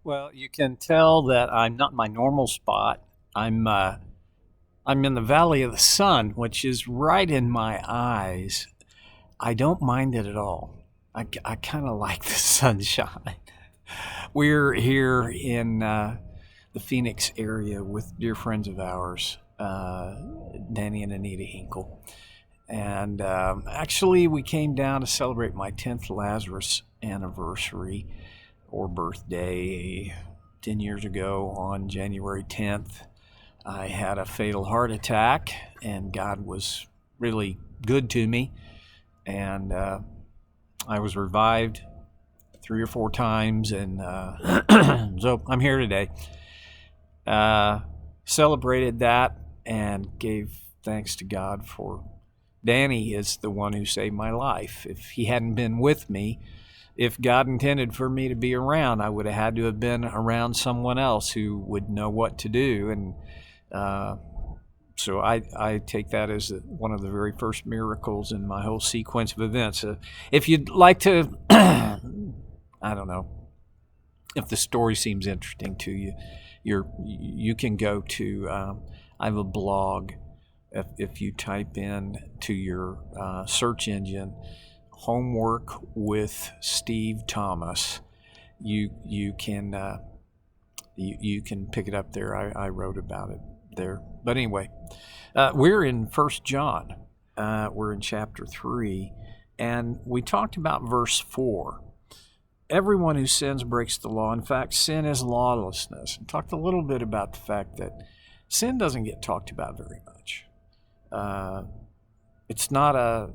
Well, you can tell that I'm not in my normal spot. I'm uh, I'm in the Valley of the Sun, which is right in my eyes. I don't mind it at all. I kind of like the sunshine. We're here in the Phoenix area with dear friends of ours, Danny and Anita Hinkle. And actually, we came down to celebrate my 10th Lazarus anniversary or birthday 10 years ago on January 10th. I had a fatal heart attack, and God was really good to me. And I was revived 3 or 4 times, and so I'm here today. Celebrated that and gave thanks to God for Danny is the one who saved my life. If he hadn't been with me, if God intended for me to be around, I would have had to have been around someone else who would know what to do. And uh, so I take that as one of the very first miracles in my whole sequence of events. If you'd like to, I don't know, if the story seems interesting to you, you can go to, I have a blog. If you type in to your search engine, homework with Steve Thomas, you can you can pick it up there. I wrote about it there. But anyway, we're in First John. We're in chapter 3, and we talked about verse 4. Everyone who sins breaks the law. In fact, sin is lawlessness. And talked a little bit about the fact that sin doesn't get talked about very much. It's not a.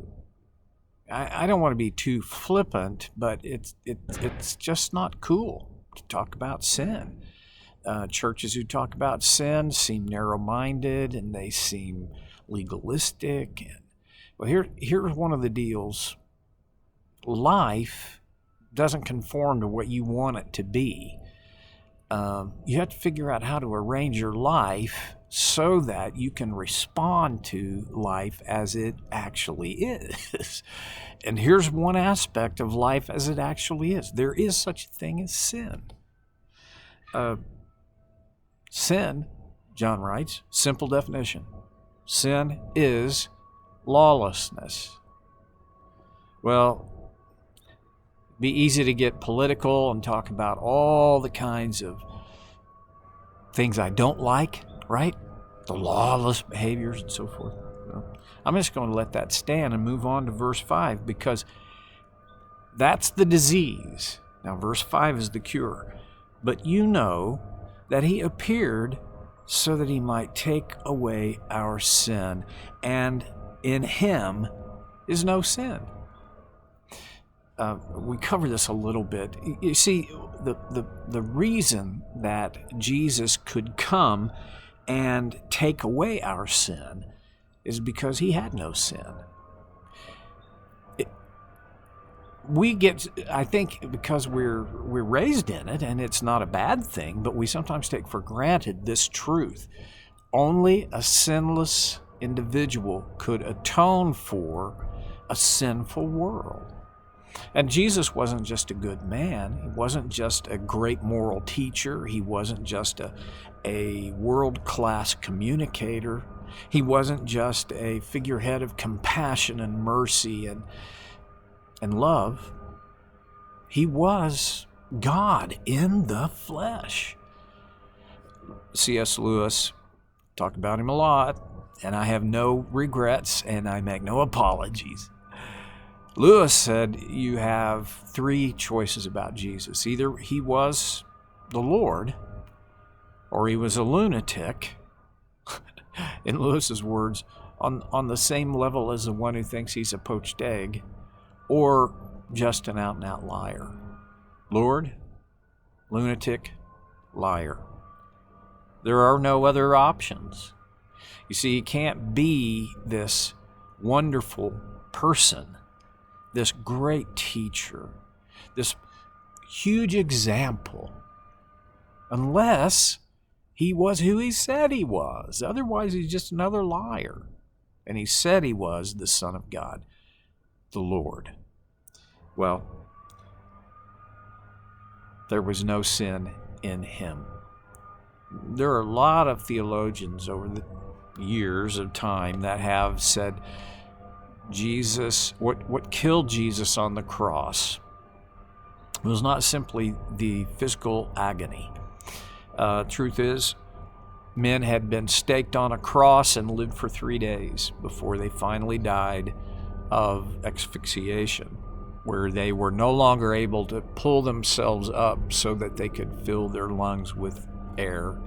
I don't want to be too flippant, but it's just not cool to talk about sin. Churches who talk about sin seem narrow-minded and they seem legalistic. And well, here's one of the deals. Life doesn't conform to what you want it to be. You have to figure out how to arrange your life so that you can respond to life as it actually is. And here's one aspect of life as it actually is. There is such a thing as sin. Sin, John writes, simple definition. Sin is lawlessness. Well, it'd be easy to get political and talk about all the kinds of things I don't like, right? The lawless behaviors and so forth. Well, I'm just going to let that stand and move on to verse 5 because that's the disease. Now, verse 5 is the cure. But you know that he appeared so that he might take away our sin, and in him is no sin. We cover this a little bit. You see, the reason that Jesus could come and take away our sin is because he had no sin. We get, I think, because we're raised in it, and it's not a bad thing, but we sometimes take for granted this truth. Only a sinless individual could atone for a sinful world. And Jesus wasn't just a good man. He wasn't just a great moral teacher. He wasn't just a world-class communicator. He wasn't just a figurehead of compassion and mercy and love. He was God in the flesh. C.S. Lewis talked about him a lot, and I have no regrets and I make no apologies. Lewis said you have 3 choices about Jesus. Either he was the Lord, or he was a lunatic, in Lewis's words, on the same level as the one who thinks he's a poached egg, or just an out-and-out liar. Lord, lunatic, liar. There are no other options. You see, you can't be this wonderful person, this great teacher, this huge example, unless he was who he said he was. Otherwise, he's just another liar. And he said he was the Son of God, the Lord. Well, there was no sin in him. There are a lot of theologians over the years of time that have said Jesus, what killed Jesus on the cross was not simply the physical agony. Truth is, men had been staked on a cross and lived for 3 days before they finally died of asphyxiation, where they were no longer able to pull themselves up so that they could fill their lungs with air,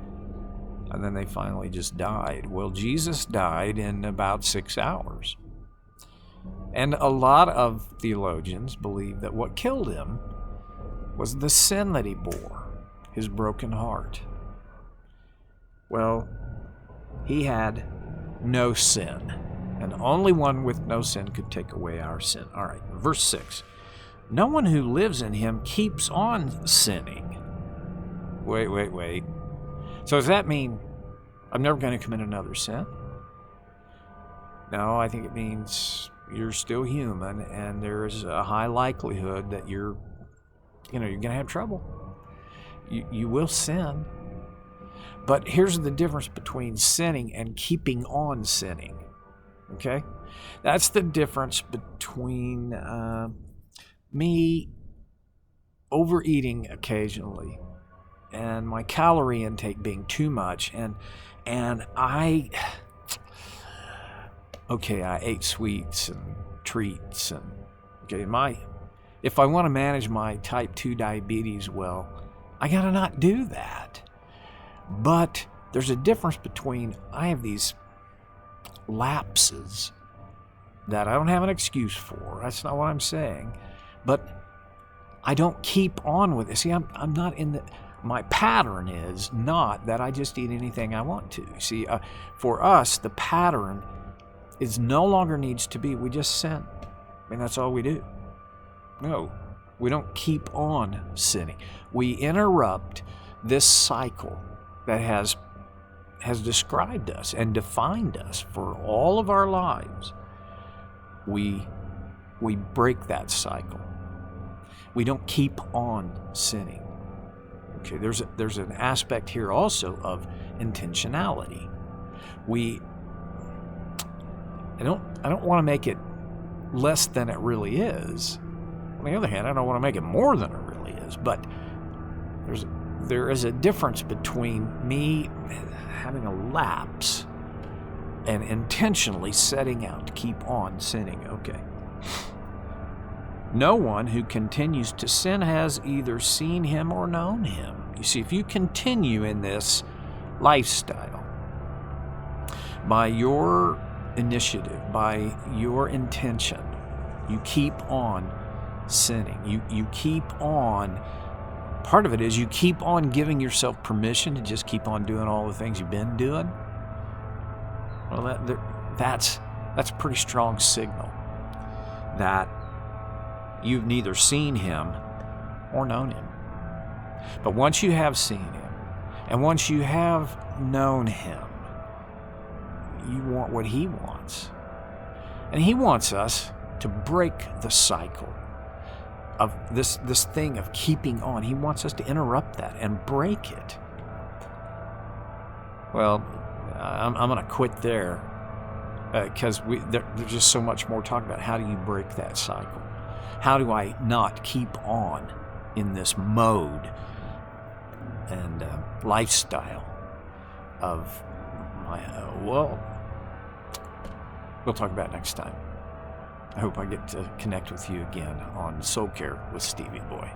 and then they finally just died. Well, Jesus died in about 6 hours. And a lot of theologians believe that what killed him was the sin that he bore, his broken heart. Well, he had no sin, and only one with no sin could take away our sin. All right, verse 6. No one who lives in him keeps on sinning. Wait. So does that mean I'm never going to commit another sin? No, I think it means you're still human, and there's a high likelihood that you're going to have trouble. You will sin. But here's the difference between sinning and keeping on sinning. Okay? That's the difference between me overeating occasionally and my calorie intake being too much, and I ate sweets and treats, and if I want to manage my type 2 diabetes well, I got to not do that. But there's a difference between I have these lapses that I don't have an excuse for. That's not what I'm saying. But I don't keep on with it. See, I'm not in the... My pattern is not that I just eat anything I want to. See, for us, the pattern is no longer needs to be we just sin. I mean, that's all we do. No, we don't keep on sinning. We interrupt this cycle that has described us and defined us for all of our lives. We break that cycle. We don't keep on sinning. Okay, there's an aspect here also of intentionality. I don't want to make it less than it really is. On the other hand, I don't want to make it more than it really is. But there is a difference between me having a lapse and intentionally setting out to keep on sinning. Okay. No one who continues to sin has either seen him or known him. You see, if you continue in this lifestyle, by your initiative, by your intention, you keep on sinning. You keep on, part of it is you keep on giving yourself permission to just keep on doing all the things you've been doing. Well, that's a pretty strong signal that you've neither seen him or known him. But once you have seen him, and once you have known him, you want what he wants. And he wants us to break the cycle of this thing of keeping on. He wants us to interrupt that and break it. Well, I'm going to quit there because there's just so much more talk about how do you break that cycle. How do I not keep on in this mode and lifestyle of my, we'll talk about it next time. I hope I get to connect with you again on Soul Care with Stevie Boy.